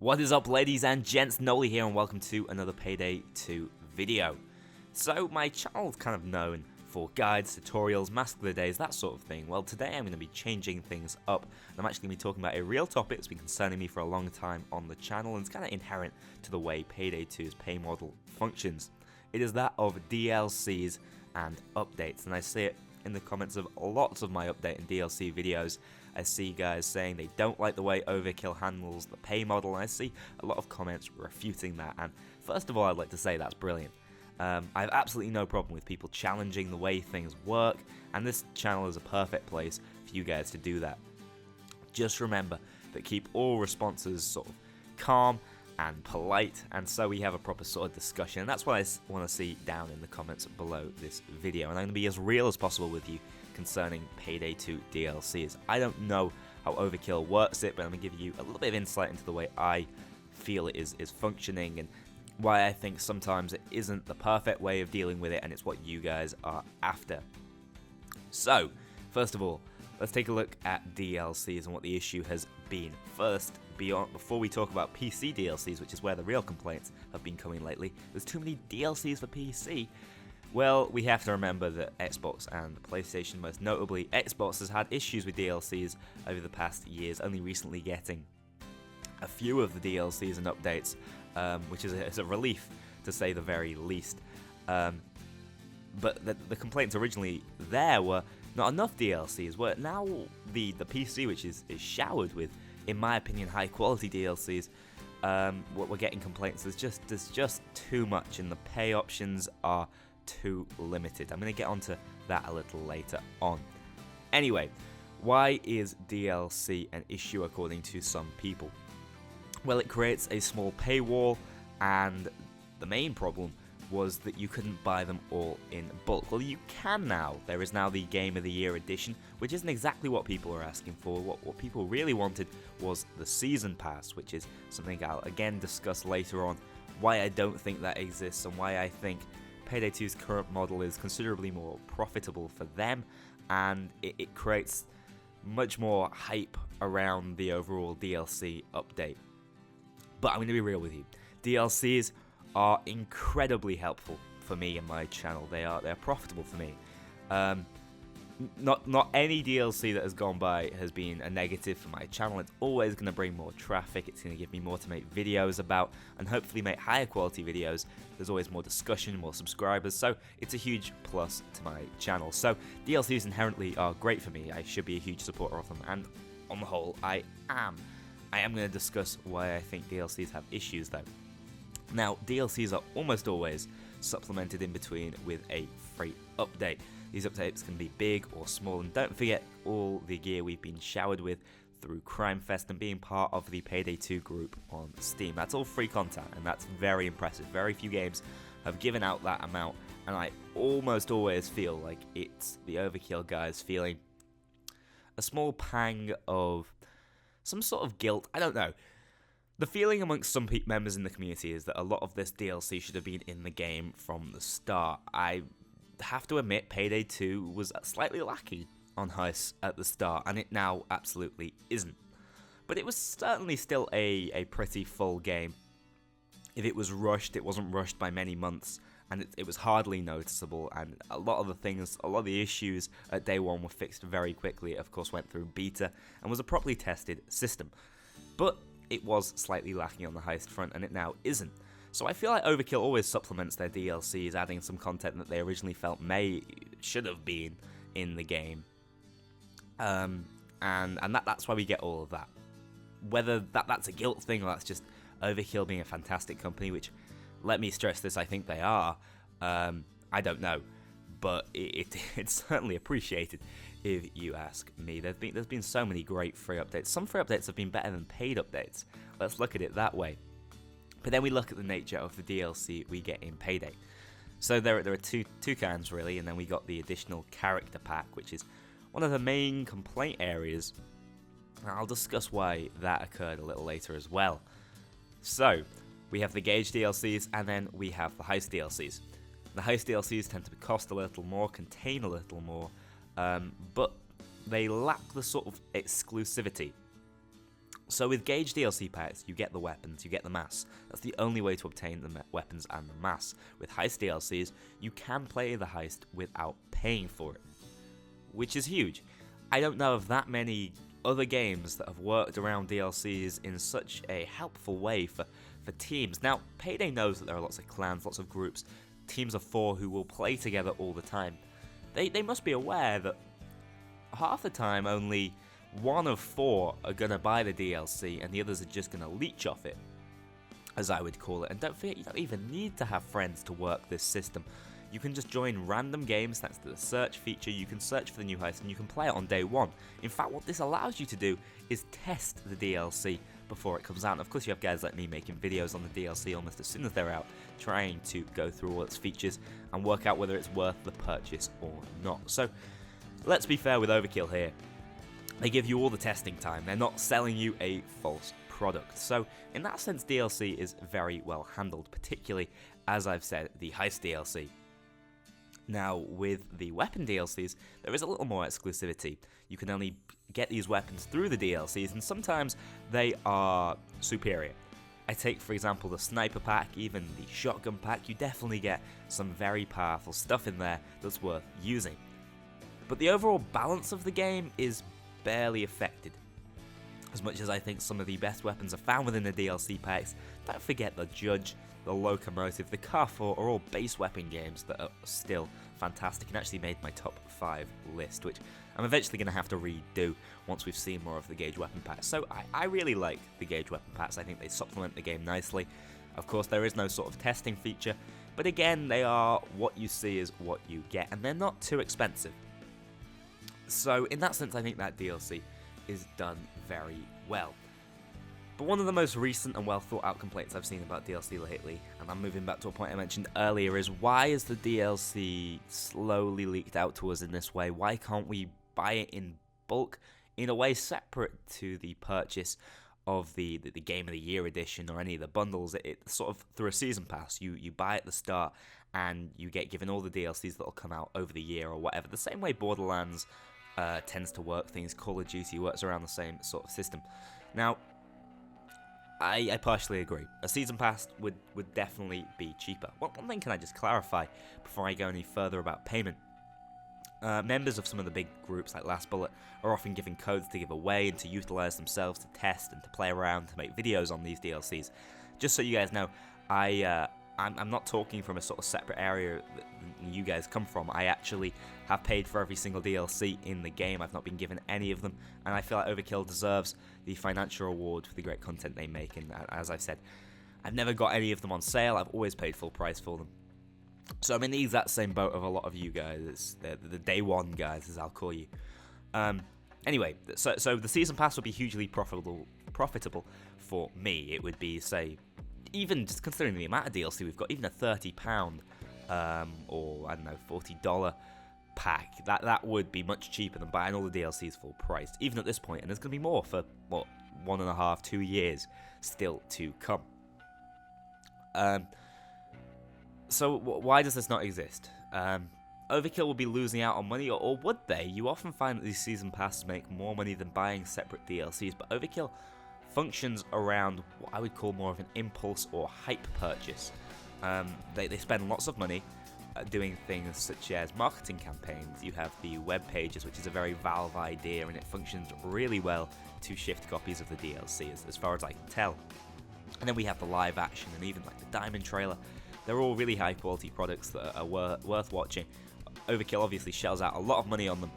What is up, ladies and gents? Noli here, and welcome to another Payday 2 video. So, my channel's kind of known for guides, tutorials, mask of the days, that sort of thing. Well, today I'm going to be changing things up, and I'm actually going to be talking about a real topic that's been concerning me for a long time on the channel, and it's kind of inherent to the way Payday 2's pay model functions. It is that of DLCs and updates, and I see it in the comments of lots of my update and DLC videos. I see guys saying they don't like the way Overkill handles the pay model, and I see a lot of comments refuting that. And first of all, I'd like to say that's brilliant. I have absolutely no problem with people challenging the way things work, and this channel is a perfect place for you guys to do that. Just remember that keep all responses sort of calm and polite, and so we have a proper sort of discussion, and that's what I want to see down in the comments below this video. And I'm going to be as real as possible with you concerning Payday 2 DLCs. I don't know how Overkill works it, but I'm going to give you a little bit of insight into the way I feel it is functioning, and why I think sometimes it isn't the perfect way of dealing with it, and it's what you guys are after. So, first of all, let's take a look at DLCs and what the issue has been. First, before we talk about PC DLCs, which is where the real complaints have been coming lately, there's too many DLCs for PC. Well, we have to remember that Xbox and PlayStation, most notably Xbox, has had issues with DLCs over the past years, only recently getting a few of the DLCs and updates, which is a relief to say the very least. But the complaints originally there were not enough DLCs, where now the PC, which is showered with, in my opinion, high quality DLCs, what we're getting complaints, there's just too much, and the pay options are too limited. I'm going to get onto that a little later on. Anyway, why is DLC an issue according to some people? Well, it creates a small paywall, and the main problem was that you couldn't buy them all in bulk. Well, you can now. There is now the Game of the Year edition, which isn't exactly what people are asking for. What people really wanted was the Season Pass, which is something I'll again discuss later on, why I don't think that exists, and why I think Payday 2's current model is considerably more profitable for them, and it creates much more hype around the overall DLC update. But I'm going to be real with you. DLCs are incredibly helpful for me and my channel. They're profitable for me. Not any DLC that has gone by has been a negative for my channel. It's always going to bring more traffic. It's going to give me more to make videos about, and hopefully make higher quality videos. There's always more discussion, more subscribers, so it's a huge plus to my channel. So DLCs inherently are great for me. I should be a huge supporter of them, and on the whole, I am. I am going to discuss why I think DLCs have issues though. Now, DLCs are almost always supplemented in between with a free update. These updates can be big or small, and don't forget all the gear we've been showered with through Crime Fest and being part of the Payday 2 group on Steam. That's all free content, and that's very impressive. Very few games have given out that amount, and I almost always feel like it's the Overkill guys feeling a small pang of some sort of guilt. I don't know. The feeling amongst some members in the community is that a lot of this DLC should have been in the game from the start. I have to admit, Payday 2 was slightly lacking on Heist at the start, and it now absolutely isn't. But it was certainly still a pretty full game. If it was rushed, it wasn't rushed by many months, and it was hardly noticeable, and a lot of the issues at day one were fixed very quickly. It of course went through beta and was a properly tested system. But it was slightly lacking on the Heist front, and it now isn't. So I feel like Overkill always supplements their DLCs, adding some content that they originally felt should have been in the game. And that's why we get all of that. Whether that's a guilt thing or that's just Overkill being a fantastic company, which, let me stress this, I think they are, I don't know. But it's certainly appreciated if you ask me. There's been so many great free updates. Some free updates have been better than paid updates. Let's look at it that way. But then we look at the nature of the DLC we get in Payday. So there are two kinds really, and then we got the additional character pack, which is one of the main complaint areas. And I'll discuss why that occurred a little later as well. So we have the Gauge DLCs, and then we have the Heist DLCs. The Heist DLCs tend to cost a little more, contain a little more, but they lack the sort of exclusivity So with Gauge DLC packs, you get the weapons, you get the mass. That's the only way to obtain the weapons and the mass. With Heist DLCs, you can play the Heist without paying for it, which is huge. I don't know of that many other games that have worked around DLCs in such a helpful way for teams. Now, Payday knows that there are lots of clans, lots of groups, teams of 4 who will play together all the time. They must be aware that half the time only 1 of 4 are going to buy the DLC and the others are just going to leech off it, as I would call it. And don't forget, you don't even need to have friends to work this system. You can just join random games thanks to the search feature. You can search for the new heist and you can play it on day 1. In fact, what this allows you to do is test the DLC before it comes out. And of course, you have guys like me making videos on the DLC almost as soon as they're out, trying to go through all its features and work out whether it's worth the purchase or not. So let's be fair with Overkill here. They give you all the testing time. They're not selling you a false product. So in that sense, DLC is very well handled, particularly, as I've said, the Heist DLC. Now, with the weapon DLCs, there is a little more exclusivity. You can only get these weapons through the DLCs, and sometimes they are superior. I take, for example, the sniper pack, even the shotgun pack. You definitely get some very powerful stuff in there that's worth using. But the overall balance of the game is barely affected. As much as I think some of the best weapons are found within the DLC packs, don't forget the Judge, the Locomotive, the Car 4 are all base weapon games that are still fantastic and actually made my top 5 list, which I'm eventually going to have to redo once we've seen more of the Gauge weapon packs. So I really like the Gauge weapon packs. I think they supplement the game nicely. Of course, there is no sort of testing feature, but again, they are what you see is what you get, and they're not too expensive. So in that sense, I think that DLC is done very well. But one of the most recent and well thought out complaints I've seen about DLC lately, and I'm moving back to a point I mentioned earlier, is why is the DLC slowly leaked out to us in this way? Why can't we buy it in bulk in a way separate to the purchase of the Game of the Year edition or any of the bundles? It sort of through a season pass, you buy at the start and you get given all the DLCs that will come out over the year or whatever. The same way Borderlands tends to work things, Call of Duty works around the same sort of system. Now, I partially agree. A season pass would definitely be cheaper. One thing can I just clarify before I go any further about payment? Members of some of the big groups like Last Bullet are often given codes to give away and to utilize themselves to test and to play around to make videos on these DLCs. Just so you guys know, I'm not talking from a sort of separate area that you guys come from. I actually have paid for every single DLC in the game. I've not been given any of them, and I feel like Overkill deserves the financial reward for the great content they make. And as I've said, I've never got any of them on sale. I've always paid full price for them. So I'm in the exact same boat of a lot of you guys, the day one guys, as I'll call you. Anyway, so the season pass would be hugely profitable for me. It would be, say, even just considering the amount of DLC we've got, even a £30 or I don't know, $40 pack, that would be much cheaper than buying all the DLCs full price, even at this point. And there's going to be more for what, 1.5, 2 years still to come. So why does this not exist? Overkill will be losing out on money, or would they? You often find that these season passes make more money than buying separate DLCs, but Overkill functions around what I would call more of an impulse or hype purchase. They spend lots of money doing things such as marketing campaigns. You have the web pages, which is a very Valve idea, and it functions really well to shift copies of the DLC, as far as I can tell. And then we have the live action and even like the Diamond trailer. They're all really high quality products that are worth watching. Overkill obviously shells out a lot of money on them,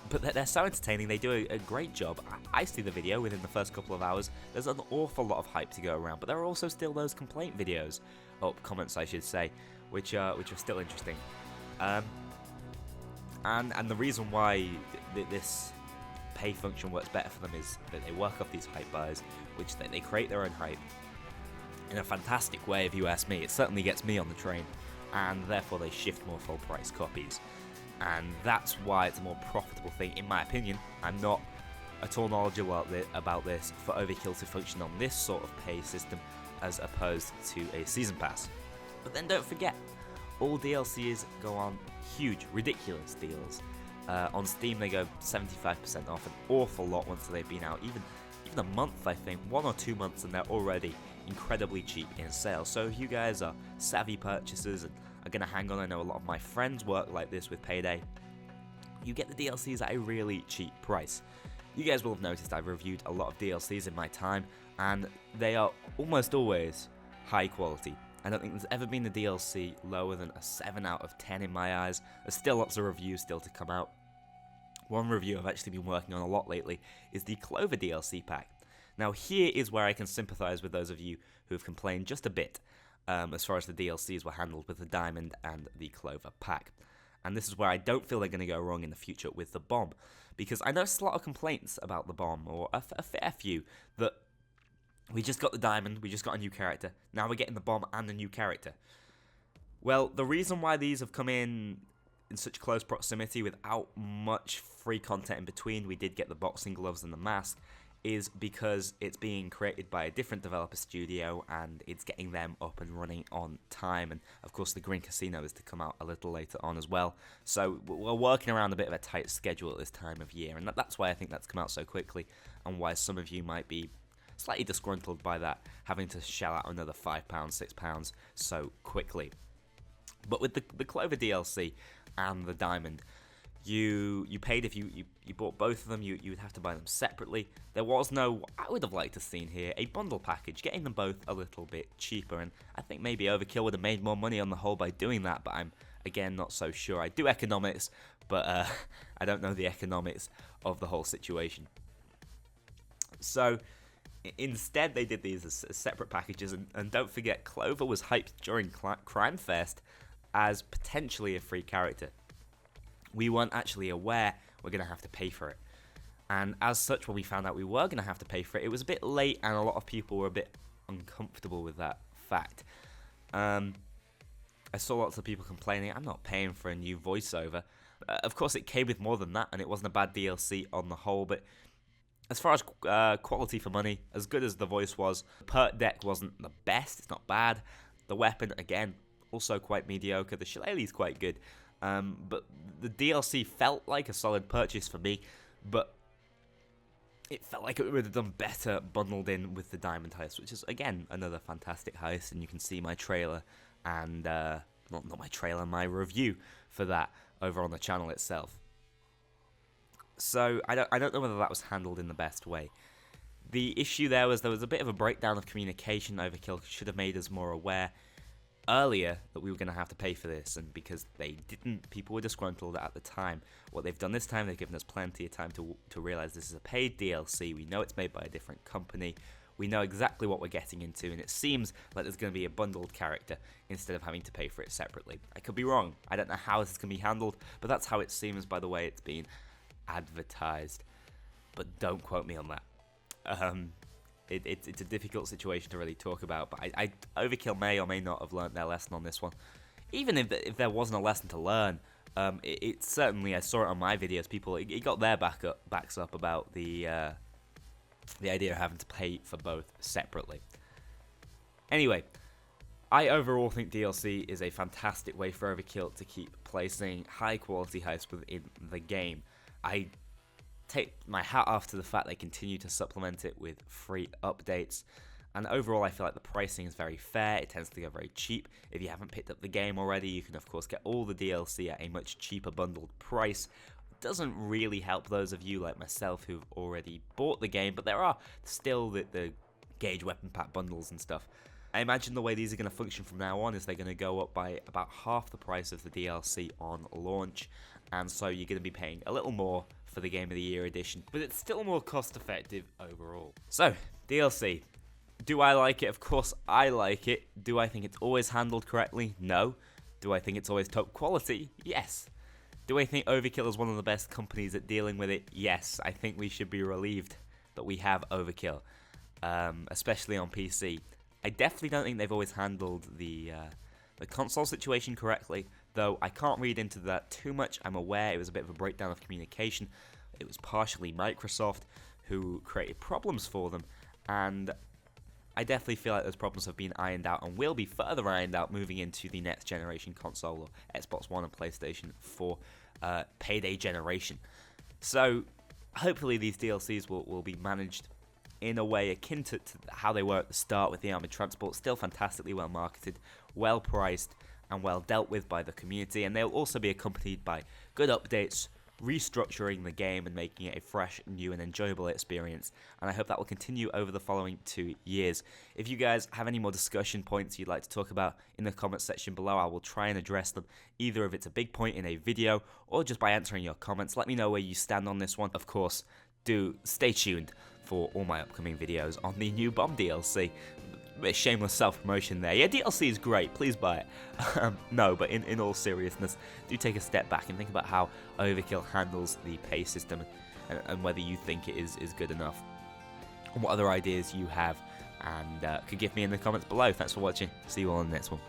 but they're so entertaining. They do a great job. I see the video within the first couple of hours. There's an awful lot of hype to go around, but there are also still those complaint videos, or comments I should say, which are still interesting. And the reason why this pay function works better for them is that they work off these hype buys, which they create their own hype in a fantastic way, if you ask me. It certainly gets me on the train, and therefore they shift more full price copies. And that's why it's a more profitable thing, in my opinion. I'm not at all knowledgeable about this for Overkill to function on this sort of pay system as opposed to a season pass. But then don't forget, all DLCs go on huge, ridiculous deals. On Steam they go 75% off, an awful lot once they've been out, even even a month, I think, 1 or 2 months, and they're already incredibly cheap in sale. So if you guys are savvy purchasers and are going to hang on, I know a lot of my friends work like this with Payday, you get the DLCs at a really cheap price. You guys will have noticed I've reviewed a lot of DLCs in my time, and they are almost always high quality. I don't think there's ever been a DLC lower than a 7 out of 10 in my eyes. There's still lots of reviews still to come out. One review I've actually been working on a lot lately is the Clover DLC pack. Now here is where I can sympathize with those of you who have complained just a bit as far as the DLCs were handled with the Diamond and the Clover pack. And this is where I don't feel they're going to go wrong in the future with the bomb, because I noticed a lot of complaints about the bomb, or a fair few, that we just got the Diamond, we just got a new character, now we're getting the bomb and a new character. Well, the reason why these have come in such close proximity without much free content in between, we did get the boxing gloves and the mask, is because it's being created by a different developer studio and it's getting them up and running on time. And of course the Green Casino is to come out a little later on as well, so we're working around a bit of a tight schedule at this time of year, and that's why I think that's come out so quickly, and why some of you might be slightly disgruntled by that, having to shell out another £5, £6 so quickly. But with the Clover DLC and the Diamond, you paid if you bought both of them, you would have to buy them separately. There was no, I would have liked to have seen here, a bundle package, getting them both a little bit cheaper, and I think maybe Overkill would have made more money on the whole by doing that, but I'm, again, not so sure. I do economics, but I don't know the economics of the whole situation. So instead, they did these as separate packages, and don't forget, Clover was hyped during Crime Fest as potentially a free character. We weren't actually aware we're going to have to pay for it. And as such, when we found out we were going to have to pay for it, it was a bit late, and a lot of people were a bit uncomfortable with that fact. I saw lots of people complaining, I'm not paying for a new voiceover. Of course, it came with more than that, and it wasn't a bad DLC on the whole, but as far as quality for money, as good as the voice was, the perk deck wasn't the best, it's not bad. The weapon, again, also quite mediocre. The shillelagh's quite good. But the DLC felt like a solid purchase for me, but it felt like it would have done better bundled in with the Diamond Heist, which is, again, another fantastic heist, and you can see my trailer and, not my trailer, my review for that over on the channel itself. So I don't know whether that was handled in the best way. The issue there was a bit of a breakdown of communication. Overkill should have made us more aware earlier that we were going to have to pay for this, and because they didn't, people were disgruntled at the time. What they've done this time, they've given us plenty of time to realize this is a paid DLC. We know it's made by a different company. We know exactly what we're getting into, and it seems like there's going to be a bundled character instead of having to pay for it separately. I could be wrong. I don't know how this is going to be handled, but that's how it seems by the way it's been advertised. But don't quote me on that. It's a difficult situation to really talk about, but Overkill may or may not have learnt their lesson on this one. Even if there wasn't a lesson to learn, it certainly, I saw it on my videos, people, it got their backs up about the idea of having to pay for both separately. Anyway, I overall think DLC is a fantastic way for Overkill to keep placing high quality heists within the game. I take my hat off to the fact they continue to supplement it with free updates, and overall I feel like the pricing is very fair. It tends to go very cheap. If you haven't picked up the game already, you can of course get all the DLC at a much cheaper bundled price. It doesn't really help those of you like myself who've already bought the game, but there are still the Gauge Weapon Pack bundles and stuff. I imagine the way these are going to function from now on is they're going to go up by about half the price of the DLC on launch, and so you're going to be paying a little more for the Game of the Year edition, but it's still more cost effective overall. So, DLC. Do I like it? Of course I like it. Do I think it's always handled correctly? No. Do I think it's always top quality? Yes. Do I think Overkill is one of the best companies at dealing with it? Yes. I think we should be relieved that we have Overkill, especially on PC. I definitely don't think they've always handled the console situation correctly, though I can't read into that too much. I'm aware it was a bit of a breakdown of communication. It was partially Microsoft who created problems for them, and I definitely feel like those problems have been ironed out and will be further ironed out moving into the next generation console, or Xbox One and PlayStation 4 Payday generation. So hopefully these DLCs will be managed in a way akin to how they were at the start with the armored transport. Still fantastically well marketed, well priced, and well dealt with by the community. And they'll also be accompanied by good updates, restructuring the game and making it a fresh, new, and enjoyable experience. And I hope that will continue over the following 2 years. If you guys have any more discussion points you'd like to talk about in the comments section below, I will try and address them, either if it's a big point in a video or just by answering your comments. Let me know where you stand on this one. Of course, do stay tuned for all my upcoming videos on the new Bomb DLC. A shameless self-promotion there. Yeah, DLC is great, please buy it. No, but in all seriousness, do take a step back and think about how Overkill handles the pay system and whether you think it is good enough, and what other ideas you have, and could give me in the comments below. Thanks for watching, see you all in the next one.